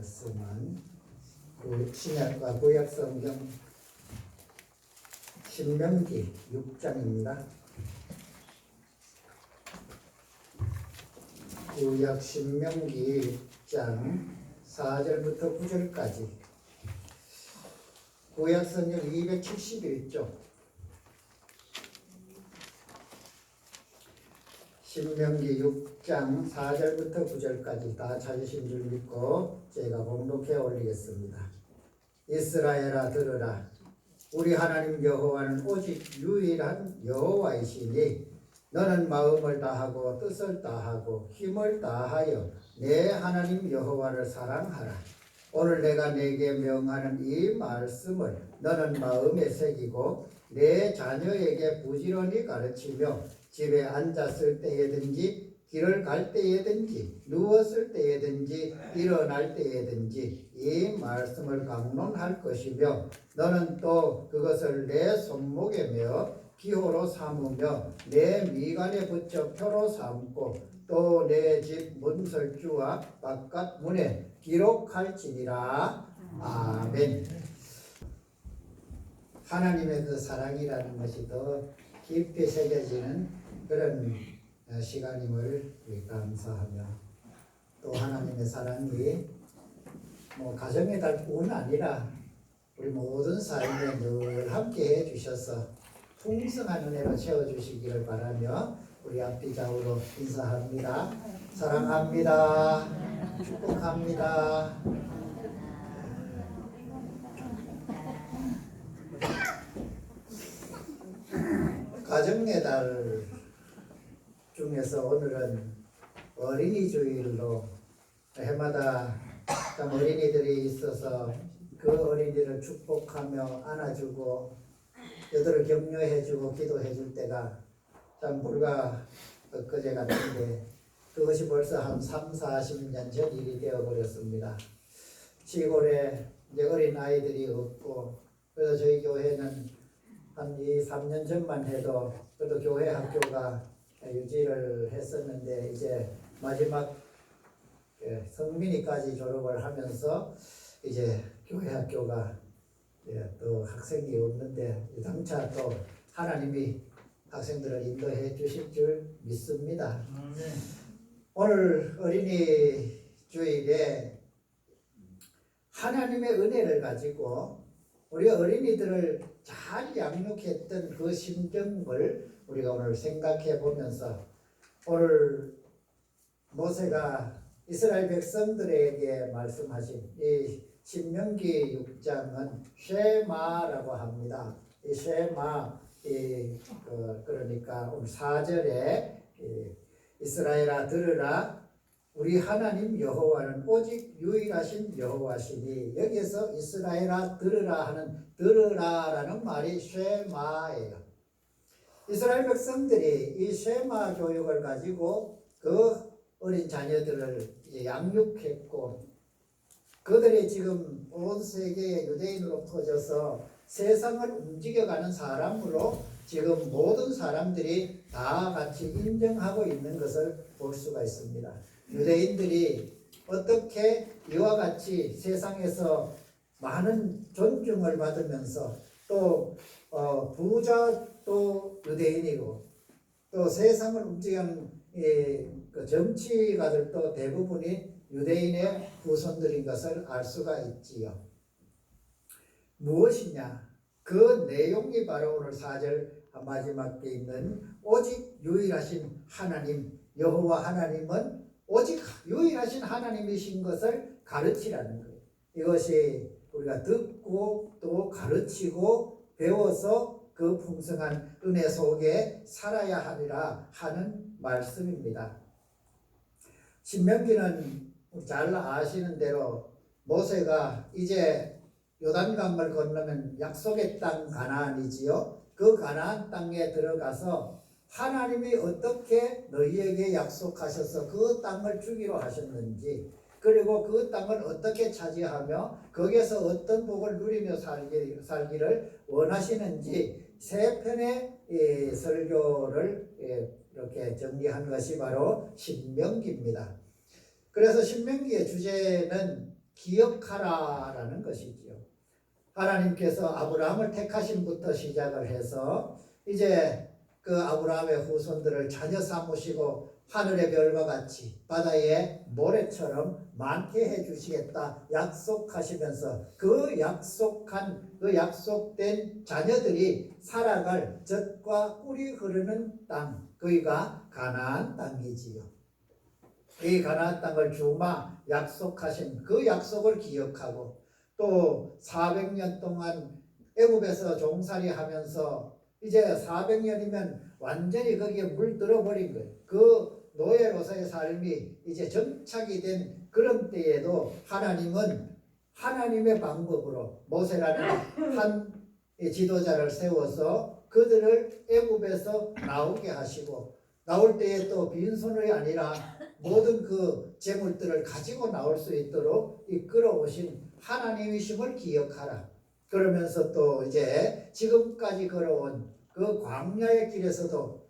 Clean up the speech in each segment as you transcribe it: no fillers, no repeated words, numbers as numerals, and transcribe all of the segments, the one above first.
말씀은 신약과 구약 성경 신명기 6장입니다. 구약 신명기 6장 4절부터 9절까지 구약 성경 271쪽 신명기 6장 4절부터 9절까지 다 찾으신 줄 믿고 제가 봉독해 올리겠습니다. 이스라엘아 들으라. 우리 하나님 여호와는 오직 유일한 여호와이시니 너는 마음을 다하고 뜻을 다하고 힘을 다하여 내 하나님 여호와를 사랑하라. 오늘 내가 내게 명하는 이 말씀을 너는 마음에 새기고 내 자녀에게 부지런히 가르치며 집에 앉았을 때에든지 길을 갈 때에든지 누웠을 때에든지 일어날 때에든지 이 말씀을 강론할 것이며 너는 또 그것을 내 손목에 메어 기호로 삼으며 내 미간에 붙여 표로 삼고 또 내 집 문설주와 바깥 문에 기록할지니라. 아멘. 하나님의 그 사랑이라는 것이 더 깊이 새겨지는 그런 시간임을 감사하며 또 하나님의 사랑이 가정의 달뿐 아니라 우리 모든 삶에 늘 함께 해주셔서 풍성한 은혜로 채워주시기를 바라며 우리 앞뒤 좌우로 인사합니다. 사랑합니다. 축복합니다. 가정의 달 중에서 오늘은 어린이 주일로 해마다 참 어린이들이 있어서 그 어린이를 축복하며 안아주고 여들을 격려해주고 기도해줄 때가 참 불과 엊그제 같은데 그것이 벌써 한 3, 40년 전 일이 되어버렸습니다. 시골에 이제 어린 아이들이 없고 그래서 저희 교회는 한 2, 3년 전만 해도 그래도 교회 학교가 유지를 했었는데 이제 마지막 성민이까지 졸업을 하면서 이제 교회 학교가 또 학생이 없는데 장차 또 하나님이 학생들을 인도해 주실 줄 믿습니다. 오늘 어린이 주일에 하나님의 은혜를 가지고 우리 어린이들을 잘 양육했던 그 심정을 우리가 오늘 생각해 보면서 오늘 모세가 이스라엘 백성들에게 말씀하신 이 신명기 6장은 쉐마라고 합니다. 이 쉐마 그러니까 오늘 4절에 이스라엘아 들으라 우리 하나님 여호와는 오직 유일하신 여호와시니 여기에서 이스라엘아 들으라 하는 들으라라는 말이 쉐마예요. 이스라엘 백성들이 이 쉐마 교육을 가지고 그 어린 자녀들을 양육했고 그들이 지금 온 세계의 유대인으로 퍼져서 세상을 움직여가는 사람으로 지금 모든 사람들이 다 같이 인정하고 있는 것을 볼 수가 있습니다. 유대인들이 어떻게 이와 같이 세상에서 많은 존중을 받으면서 또 부자도 유대인이고 또 세상을 움직이는 그 정치가들도 대부분이 유대인의 후손들인 것을 알 수가 있지요. 무엇이냐? 그 내용이 바로 오늘 4절 마지막에 있는 오직 유일하신 하나님 여호와 하나님은 오직 유일하신 하나님이신 것을 가르치라는 거예요. 이것이 우리가 듣고 또 가르치고 배워서 그 풍성한 은혜 속에 살아야 하리라 하는 말씀입니다. 신명기는 잘 아시는 대로 모세가 이제 요단강을 건너면 약속의 땅 가나안이지요. 그 가나안 땅에 들어가서 하나님이 어떻게 너희에게 약속하셔서 그 땅을 주기로 하셨는지 그리고 그 땅을 어떻게 차지하며 거기에서 어떤 복을 누리며 살기를 원하시는지 세 편의 설교를 이렇게 정리한 것이 바로 신명기입니다. 그래서 신명기의 주제는 기억하라라는 것이지요. 하나님께서 아브라함을 택하심부터 시작을 해서 이제 그 아브라함의 후손들을 자녀 삼으시고 하늘의 별과 같이 바다의 모래처럼 많게 해주시겠다 약속하시면서 그 약속된 자녀들이 살아갈 젖과 꿀이 흐르는 땅, 거기가 가나안 땅이지요. 이 가나안 땅을 주마 약속하신 그 약속을 기억하고 또 400년 동안 애굽에서 종살이하면서 이제 400년이면 완전히 거기에 물들어 버린 거예요. 그 노예로서의 삶이 이제 정착이 된 그런 때에도 하나님은 하나님의 방법으로 모세라는 한 지도자를 세워서 그들을 애굽에서 나오게 하시고 나올 때에 또 빈손이 아니라 모든 그 재물들을 가지고 나올 수 있도록 이끌어 오신 하나님이심을 기억하라. 그러면서 또 이제 지금까지 걸어온 그 광야의 길에서도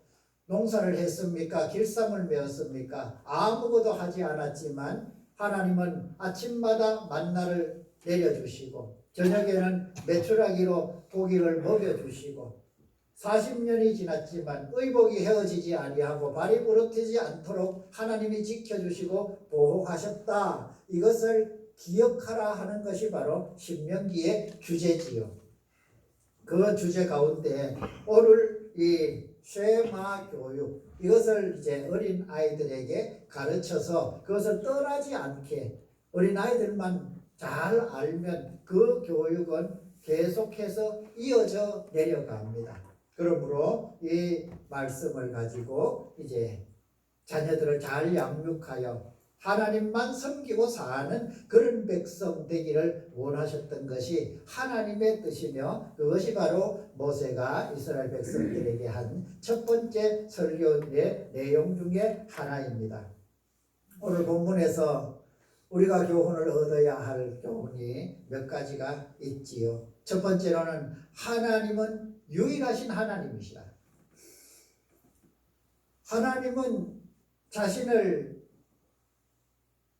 농사를 했습니까? 길쌈을 메었습니까? 아무것도 하지 않았지만 하나님은 아침마다 만나를 내려주시고 저녁에는 메추라기로 고기를 먹여주시고 40년이 지났지만 의복이 헤어지지 아니하고 발이 부러뜨지 않도록 하나님이 지켜주시고 보호하셨다. 이것을 기억하라 하는 것이 바로 신명기의 주제지요. 그 주제 가운데 오늘 이 쉐마 교육 이것을 이제 어린 아이들에게 가르쳐서 그것을 떠나지 않게 어린 아이들만 잘 알면 그 교육은 계속해서 이어져 내려갑니다. 그러므로 이 말씀을 가지고 이제 자녀들을 잘 양육하여 하나님만 섬기고 사는 그런 백성 되기를 원하셨던 것이 하나님의 뜻이며 그것이 바로 모세가 이스라엘 백성들에게 한 첫 번째 설교의 내용 중에 하나입니다. 오늘 본문에서 우리가 교훈을 얻어야 할 교훈이 몇 가지가 있지요. 첫 번째로는 하나님은 유일하신 하나님이시다. 하나님은 자신을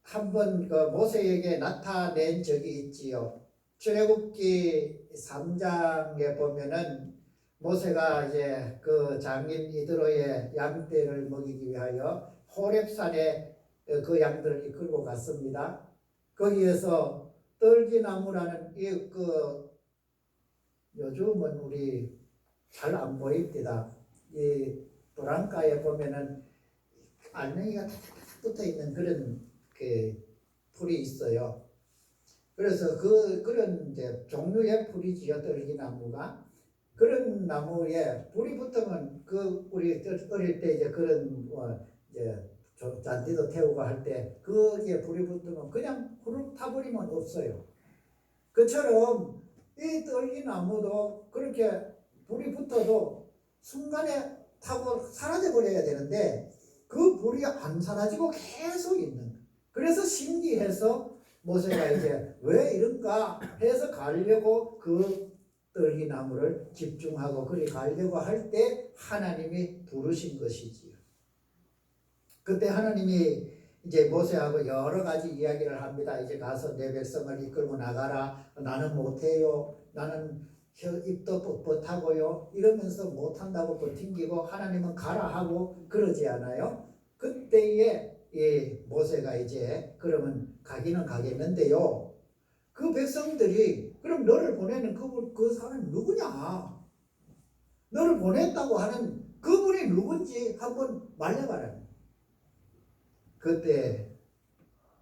한번 그 모세에게 나타낸 적이 있지요. 출애굽기 3장에 보면은 모세가 이제 그 장인 이드로의 양떼를 먹이기 위하여 호렙산에 그 양들을 이끌고 갔습니다. 거기에서 떨기나무라는 요즘은 우리 잘 안 보입니다. 이 도랑가에 보면은 알맹이가 탁탁 붙어 있는 그런 그 풀이 있어요. 그래서 그런 이제 종류의 풀이지요, 떨기나무가. 그런 나무에 불이 붙으면 우리 어릴 때 이제 그런 이제 잔디도 태우고 할 때 거기에 불이 붙으면 그냥 후룩 타버리면 없어요. 그처럼 이 떨기나무도 그렇게 불이 붙어도 순간에 타고 사라져 버려야 되는데 그 불이 안 사라지고 계속 있는. 그래서 신기해서 모세가 이제 왜 이런가 해서 가려고 그 떨기나무를 집중하고 그리 가려고 할 때 하나님이 부르신 것이지요. 그때 하나님이 이제 모세하고 여러 가지 이야기를 합니다. 이제 가서 내 백성을 이끌고 나가라. 나는 못해요. 나는 입도 뻣뻣하고요. 이러면서 못한다고 버팅기고 하나님은 가라 하고 그러지 않아요. 그때에 모세가 이제 그러면 가기는 가겠는데요. 그 백성들이 그럼 너를 보내는 그 사람이 누구냐? 너를 보냈다고 하는 그분이 누군지 한번 말해봐라. 그때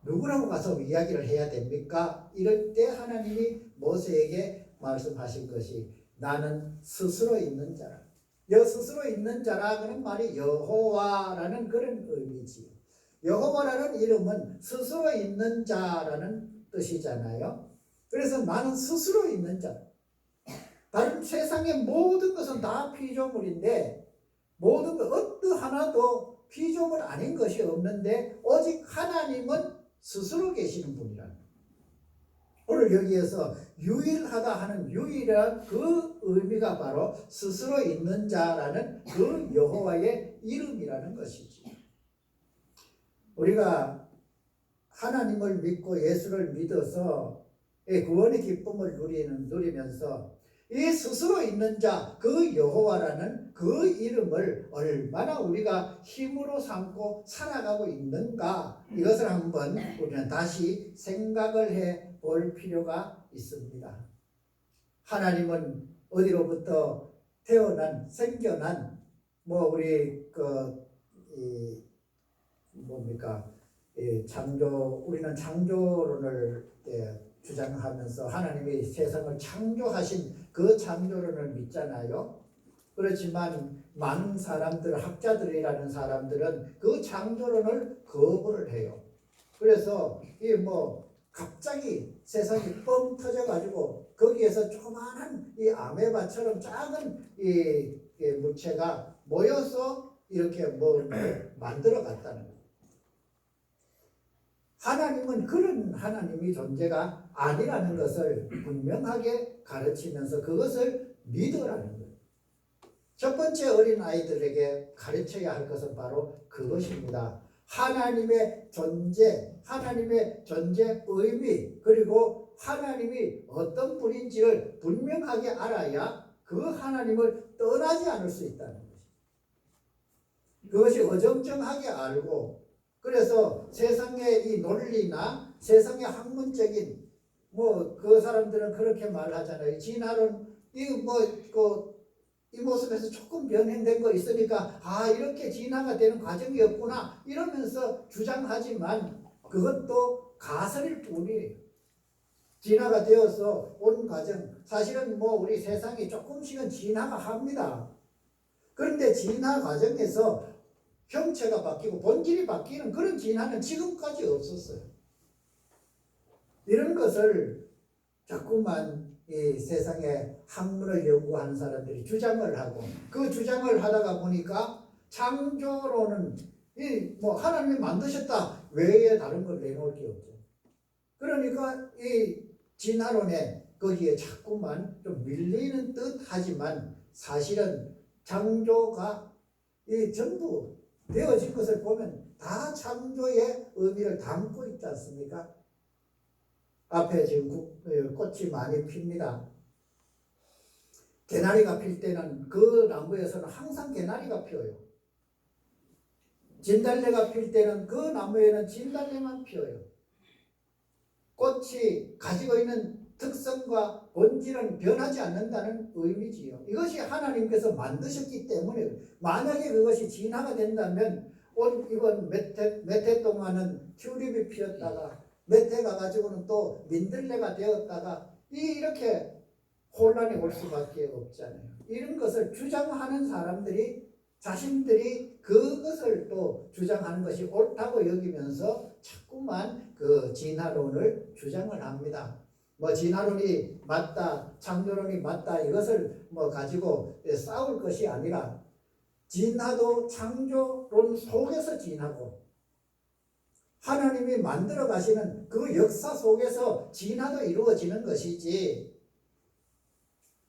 누구라고 가서 이야기를 해야 됩니까? 이럴 때 하나님이 모세에게 말씀하신 것이 나는 스스로 있는 자라. 스스로 있는 자라 그런 말이 여호와라는 그런 의미지요. 여호와라는 이름은 스스로 있는 자라는 뜻이잖아요. 그래서 나는 스스로 있는 자. 다른 세상의 모든 것은 다 피조물인데 모든 것 어떠하나도 피조물 아닌 것이 없는데 오직 하나님은 스스로 계시는 분이라는 거예요. 오늘 여기에서 유일하다 하는 유일한 그 의미가 바로 스스로 있는 자라는 그 여호와의 이름이라는 것이지. 우리가 하나님을 믿고 예수를 믿어서 구원의 기쁨을 누리면서 이 스스로 있는 자 그 여호와라는 그 이름을 얼마나 우리가 힘으로 삼고 살아가고 있는가, 이것을 한번 우리는 다시 생각을 해 볼 필요가 있습니다. 하나님은 어디로부터 생겨난 우리 우리는 창조론을 주장하면서 하나님이 세상을 창조하신 그 창조론을 믿잖아요. 그렇지만 많은 사람들, 학자들이라는 사람들은 그 창조론을 거부를 해요. 그래서 갑자기 세상이 뻥 터져가지고 거기에서 조그마한 이 아메바처럼 작은 이 물체가 모여서 이렇게 만들어 갔다는 거예요. 하나님은 그런 하나님이 존재가 아니라는 것을 분명하게 가르치면서 그것을 믿으라는 거예요. 첫 번째 어린 아이들에게 가르쳐야 할 것은 바로 그것입니다. 하나님의 존재 의미, 그리고 하나님이 어떤 분인지를 분명하게 알아야 그 하나님을 떠나지 않을 수 있다는 것입니다. 그것이 어정쩡하게 알고, 그래서 세상의 이 논리나 세상의 학문적인 그 사람들은 그렇게 말하잖아요. 진화론 이 모습에서 조금 변형된 거 있으니까 이렇게 진화가 되는 과정이 없구나 이러면서 주장하지만 그것도 가설일 뿐이에요. 진화가 되어서 온 과정, 사실은 우리 세상이 조금씩은 진화가 합니다. 그런데 진화 과정에서 형체가 바뀌고 본질이 바뀌는 그런 진화는 지금까지 없었어요. 이런 것을 자꾸만 이 세상에 학문을 연구하는 사람들이 주장을 하고, 그 주장을 하다가 보니까 창조론은 하나님이 만드셨다 외에 다른 걸 내놓을 게 없죠. 그러니까 이 진화론에 거기에 자꾸만 좀 밀리는 듯 하지만 사실은 창조가 전부 되어진 것을 보면 다 창조의 의미를 담고 있지 않습니까? 앞에 지금 꽃이 많이 핍니다. 개나리가 필 때는 그 나무에서는 항상 개나리가 피어요. 진달래가 필 때는 그 나무에는 진달래만 피어요. 꽃이 가지고 있는 특성과 본질은 변하지 않는다는 의미지요. 이것이 하나님께서 만드셨기 때문에, 만약에 그것이 진화가 된다면 이번 몇 해 동안은 튤립이 피었다가 몇 해 가가지고는 또 민들레가 되었다가 이렇게 혼란이 올 수밖에 없잖아요. 이런 것을 주장하는 사람들이 자신들이 그것을 또 주장하는 것이 옳다고 여기면서 자꾸만 그 진화론을 주장을 합니다. 진화론이 맞다, 창조론이 맞다, 이것을 가지고 싸울 것이 아니라 진화도 창조론 속에서 진화고 하나님이 만들어 가시는 그 역사 속에서 진화도 이루어지는 것이지,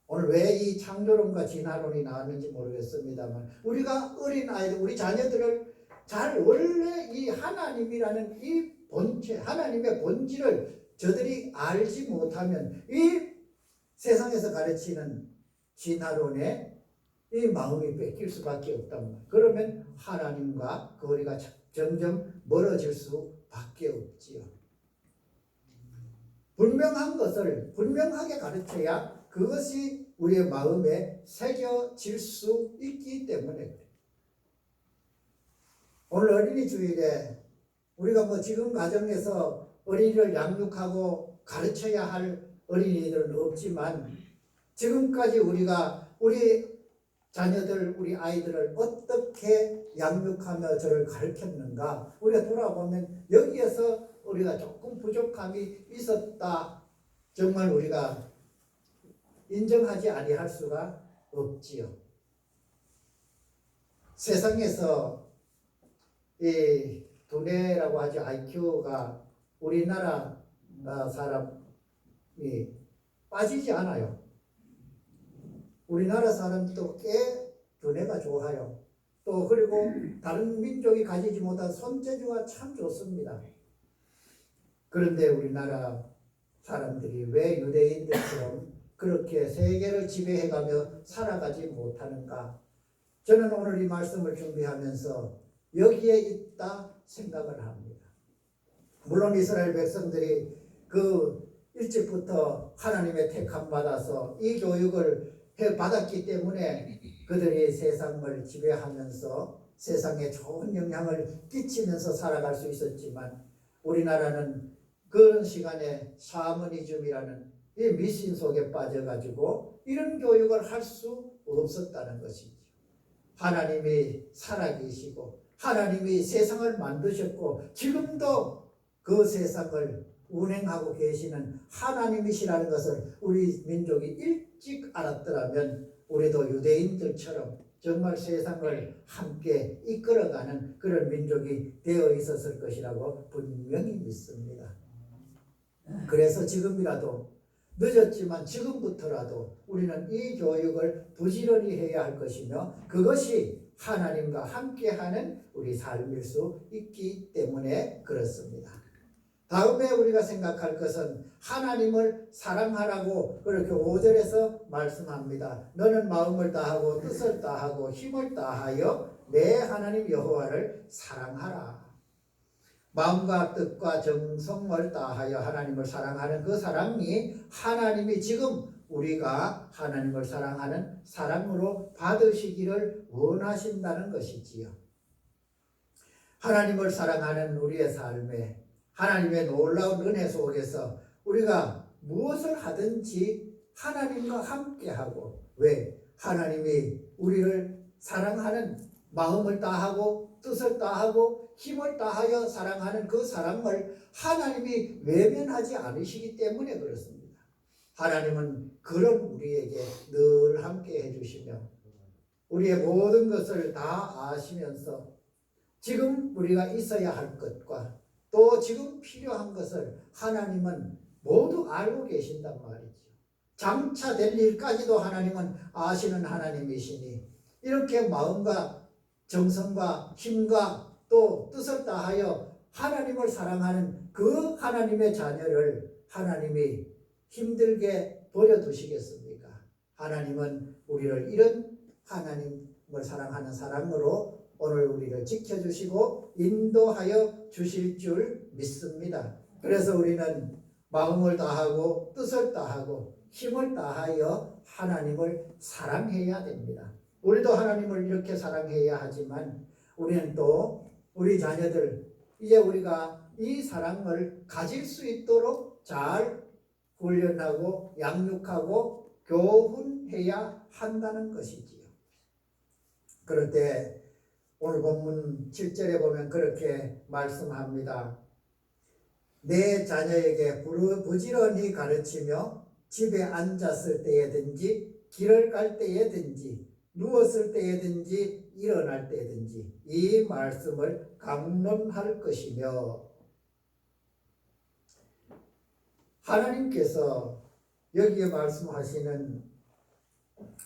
오늘 왜 이 창조론과 진화론이 나왔는지 모르겠습니다만 우리가 어린 아이들, 우리 자녀들을 잘 원래 이 하나님이라는 이 본체, 하나님의 본질을 저들이 알지 못하면 이 세상에서 가르치는 진화론에 이 마음이 뺏길 수밖에 없단 말이에요. 그러면 하나님과 거리가 점점 멀어질 수밖에 없지요. 분명한 것을 분명하게 가르쳐야 그것이 우리의 마음에 새겨질 수 있기 때문에 그래요. 오늘 어린이 주일에 우리가 지금 가정에서 어린이를 양육하고 가르쳐야 할 어린이들은 없지만 지금까지 우리가 우리 자녀들, 우리 아이들을 어떻게 양육하며 저를 가르쳤는가, 우리가 돌아보면 여기에서 우리가 조금 부족함이 있었다, 정말 우리가 인정하지 아니할 수가 없지요. 세상에서 이 두뇌라고 하죠. IQ가 우리나라 사람이 빠지지 않아요. 우리나라 사람도 꽤 두뇌가 좋아요. 또 그리고 다른 민족이 가지지 못한 손재주가 참 좋습니다. 그런데 우리나라 사람들이 왜 유대인들처럼 그렇게 세계를 지배해가며 살아가지 못하는가? 저는 오늘 이 말씀을 준비하면서 여기에 있다 생각을 합니다. 물론 이스라엘 백성들이 그 일찍부터 하나님의 택함 받아서 이 교육을 받았기 때문에 그들이 세상을 지배하면서 세상에 좋은 영향을 끼치면서 살아갈 수 있었지만, 우리나라는 그런 시간에 샤머니즘이라는 이 미신 속에 빠져가지고 이런 교육을 할 수 없었다는 것이죠. 하나님이 살아계시고 하나님이 세상을 만드셨고 지금도 그 세상을 운행하고 계시는 하나님이시라는 것을 우리 민족이 일찍 알았더라면 우리도 유대인들처럼 정말 세상을 함께 이끌어가는 그런 민족이 되어 있었을 것이라고 분명히 믿습니다. 그래서 지금이라도 늦었지만 지금부터라도 우리는 이 교육을 부지런히 해야 할 것이며, 그것이 하나님과 함께하는 우리 삶일 수 있기 때문에 그렇습니다. 다음에 우리가 생각할 것은 하나님을 사랑하라고 그렇게 5절에서 말씀합니다. 너는 마음을 다하고 뜻을 다하고 힘을 다하여 내 하나님 여호와를 사랑하라. 마음과 뜻과 정성을 다하여 하나님을 사랑하는 그 사랑이 하나님이 지금 우리가 하나님을 사랑하는 사랑으로 받으시기를 원하신다는 것이지요. 하나님을 사랑하는 우리의 삶에 하나님의 놀라운 은혜 속에서 우리가 무엇을 하든지 하나님과 함께하고, 왜? 하나님이 우리를 사랑하는 마음을 다하고 뜻을 다하고 힘을 다하여 사랑하는 그 사랑을 하나님이 외면하지 않으시기 때문에 그렇습니다. 하나님은 그런 우리에게 늘 함께 해주시며 우리의 모든 것을 다 아시면서 지금 우리가 있어야 할 것과 또 지금 필요한 것을 하나님은 모두 알고 계신단 말이죠. 장차 될 일까지도 하나님은 아시는 하나님이시니, 이렇게 마음과 정성과 힘과 또 뜻을 다하여 하나님을 사랑하는 그 하나님의 자녀를 하나님이 힘들게 버려두시겠습니까? 하나님은 우리를 이런 하나님을 사랑하는 사랑으로 오늘 우리를 지켜주시고 인도하여 주실 줄 믿습니다. 그래서 우리는 마음을 다하고 뜻을 다하고 힘을 다하여 하나님을 사랑해야 됩니다. 우리도 하나님을 이렇게 사랑해야 하지만 우리는 또 우리 자녀들, 이제 우리가 이 사랑을 가질 수 있도록 잘 훈련하고 양육하고 교훈해야 한다는 것이지요. 그럴 때 오늘 본문 7절에 보면 그렇게 말씀합니다. 내 자녀에게 부지런히 가르치며 집에 앉았을 때에든지 길을 갈 때에든지 누웠을 때에든지 일어날 때든지 이 말씀을 강론할 것이며, 하나님께서 여기에 말씀하시는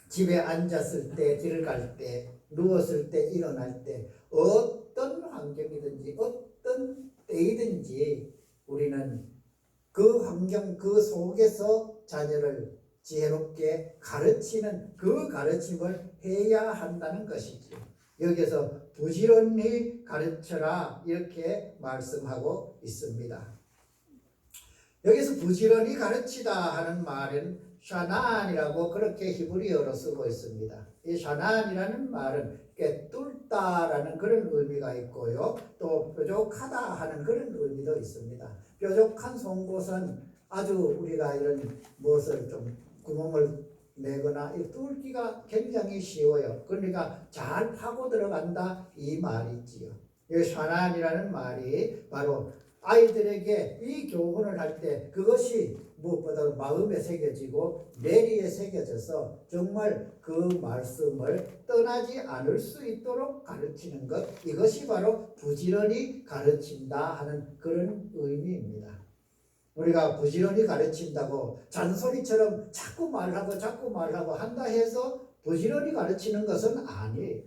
집에 앉았을 때, 길을 갈 때, 누웠을 때, 일어날 때, 어떤 환경이든지 어떤 때이든지 우리는 그 환경 그 속에서 자녀를 지혜롭게 가르치는 그 가르침을 해야 한다는 것이죠. 여기서 부지런히 가르쳐라 이렇게 말씀하고 있습니다. 여기서 부지런히 가르치다 하는 말은 샤난이라고 그렇게 히브리어로 쓰고 있습니다. 이 샤난이라는 말은 꿰뚫다라는 그런 의미가 있고요. 또 뾰족하다 하는 그런 의미도 있습니다. 뾰족한 송곳은 아주 우리가 이런 무엇을 좀 구멍을 내거나 이 뚫기가 굉장히 쉬워요. 그러니까 잘 파고 들어간다 이 말이지요. 이 샤난이라는 말이 바로 아이들에게 이 교훈을 할 때 그것이 무엇보다 마음에 새겨지고 뇌리에 새겨져서 정말 그 말씀을 떠나지 않을 수 있도록 가르치는 것, 이것이 바로 부지런히 가르친다 하는 그런 의미입니다. 우리가 부지런히 가르친다고 잔소리처럼 자꾸 말하고 한다 해서 부지런히 가르치는 것은 아니에요.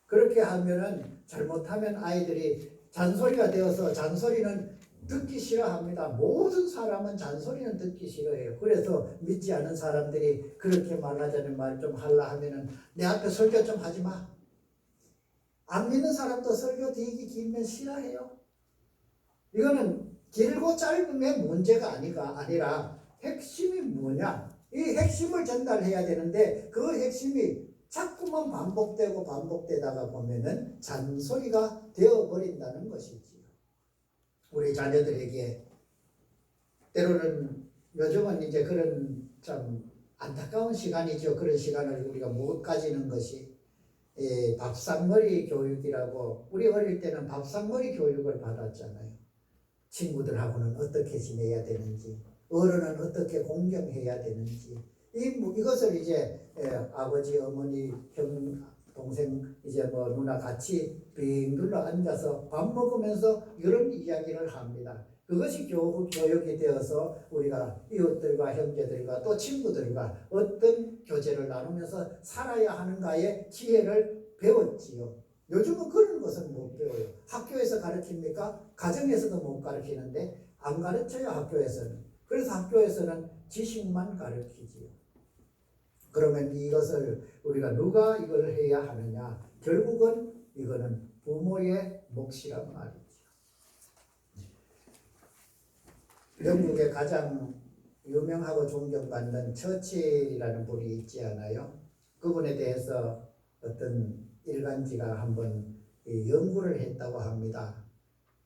그렇게 하면은 잘못하면 아이들이 잔소리가 되어서 잔소리는 듣기 싫어합니다. 모든 사람은 잔소리는 듣기 싫어해요. 그래서 믿지 않은 사람들이 그렇게 말하자는 말 좀 하려 하면은 내 앞에 설교 좀 하지 마. 안 믿는 사람도 설교 되게 길면 싫어해요. 이거는 길고 짧음의 문제가 아니라 핵심이 뭐냐? 이 핵심을 전달해야 되는데 그 핵심이 자꾸만 반복되다가 보면은 잔소리가 되어버린다는 것이지요. 우리 자녀들에게 때로는 요즘은 이제 그런 참 안타까운 시간이죠. 그런 시간을 우리가 못 가지는 것이 밥상머리 교육이라고. 우리 어릴 때는 밥상머리 교육을 받았잖아요. 친구들하고는 어떻게 지내야 되는지, 어른은 어떻게 공경해야 되는지, 이것을 이제 아버지, 어머니, 형, 동생, 이제 뭐 누나 같이 빙 둘러 앉아서 밥 먹으면서 이런 이야기를 합니다. 그것이 교육이 되어서 우리가 이웃들과 형제들과 또 친구들과 어떤 교제를 나누면서 살아야 하는가의 지혜를 배웠지요. 요즘은 그런 것은 못 배워요. 학교에서 가르칩니까? 가정에서도 못 가르치는데 안 가르쳐요, 학교에서는. 그래서 학교에서는 지식만 가르치지요. 그러면 이것을 우리가 누가 이걸 해야 하느냐? 결국은 이거는 부모의 몫이란 말이죠. 영국에 가장 유명하고 존경받는 처칠이라는 분이 있지 않아요? 그분에 대해서 어떤 일간지가 한번 연구를 했다고 합니다.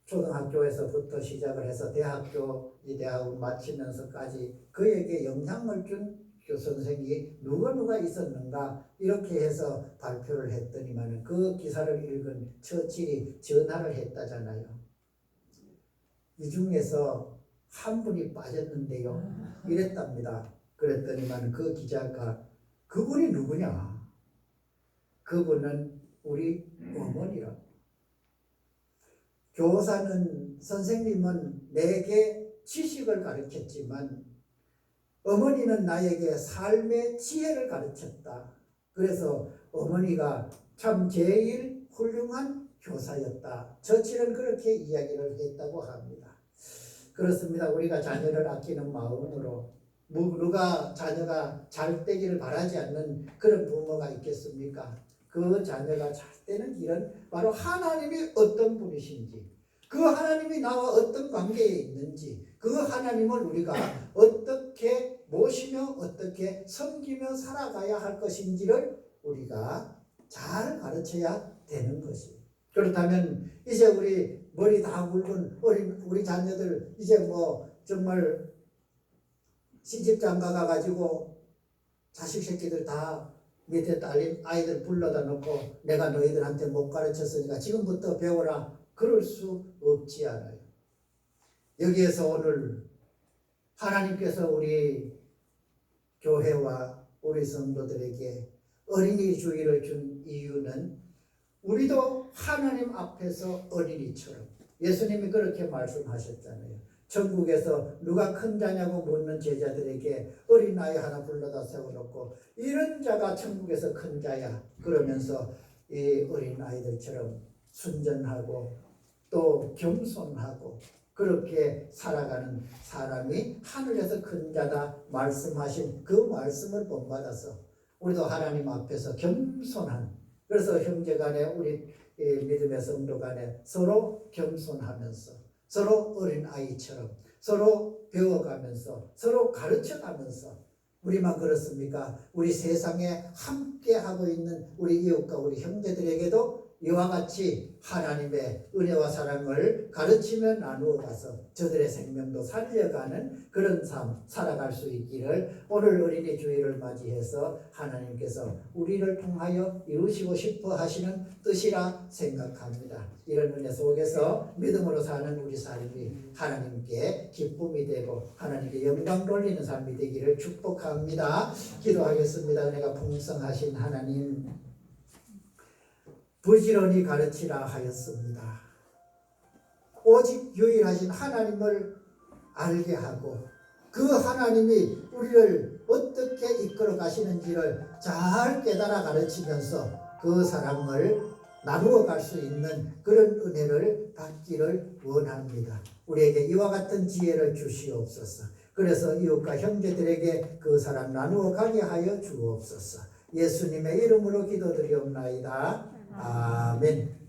초등학교에서부터 시작을 해서 대학을 마치면서까지 그에게 영향을 준 교선생이 누가 있었는가 이렇게 해서 발표를 했더니만 그 기사를 읽은 처칠이 전화를 했다잖아요. 이 중에서 한 분이 빠졌는데요. 이랬답니다. 그랬더니만 그 기자가 그분이 누구냐? 그분은 우리 어머니라고. 교사는 선생님은 내게 지식을 가르쳤지만 어머니는 나에게 삶의 지혜를 가르쳤다. 그래서 어머니가 참 제일 훌륭한 교사였다. 처칠은 그렇게 이야기를 했다고 합니다. 그렇습니다. 우리가 자녀를 아끼는 마음으로 누가 자녀가 잘 되기를 바라지 않는 그런 부모가 있겠습니까? 그 자녀가 잘 되는 길은 바로 하나님이 어떤 분이신지, 그 하나님이 나와 어떤 관계에 있는지, 그 하나님을 우리가 어떻게 모시며 어떻게 섬기며 살아가야 할 것인지를 우리가 잘 가르쳐야 되는 것이에요. 그렇다면 이제 우리 머리 다 굵은 우리 자녀들 이제 뭐 정말 시집장가 가가지고 자식 새끼들 다 밑에 딸린 아이들 불러다 놓고 내가 너희들한테 못 가르쳤으니까 지금부터 배워라. 그럴 수 없지 않아요. 여기에서 오늘 하나님께서 우리 교회와 우리 성도들에게 어린이 주의를 준 이유는 우리도 하나님 앞에서 어린이처럼 예수님이 그렇게 말씀하셨잖아요. 천국에서 누가 큰 자냐고 묻는 제자들에게 어린아이 하나 불러다 세워놓고 이런 자가 천국에서 큰 자야 그러면서 이 어린아이들처럼 순전하고 또 겸손하고 그렇게 살아가는 사람이 하늘에서 큰 자다 말씀하신 그 말씀을 본받아서 우리도 하나님 앞에서 겸손한, 그래서 형제간에 우리 믿음의 성도 간에 서로 겸손하면서 서로 어린아이처럼 서로 배워가면서 서로 가르쳐가면서, 우리만 그렇습니까? 우리 세상에 함께하고 있는 우리 이웃과 우리 형제들에게도 이와 같이 하나님의 은혜와 사랑을 가르치며 나누어 가서 저들의 생명도 살려가는 그런 삶 살아갈 수 있기를 오늘 어린이 주일을 맞이해서 하나님께서 우리를 통하여 이루시고 싶어 하시는 뜻이라 생각합니다. 이런 은혜 속에서 믿음으로 사는 우리 삶이 하나님께 기쁨이 되고 하나님께 영광 돌리는 삶이 되기를 축복합니다. 기도하겠습니다. 은혜가 풍성하신 하나님, 부지런히 가르치라 하였습니다. 오직 유일하신 하나님을 알게 하고 그 하나님이 우리를 어떻게 이끌어 가시는지를 잘 깨달아 가르치면서 그 사랑을 나누어 갈 수 있는 그런 은혜를 받기를 원합니다. 우리에게 이와 같은 지혜를 주시옵소서. 그래서 이웃과 형제들에게 그 사랑 나누어 가게 하여 주옵소서. 예수님의 이름으로 기도드리옵나이다. 아멘.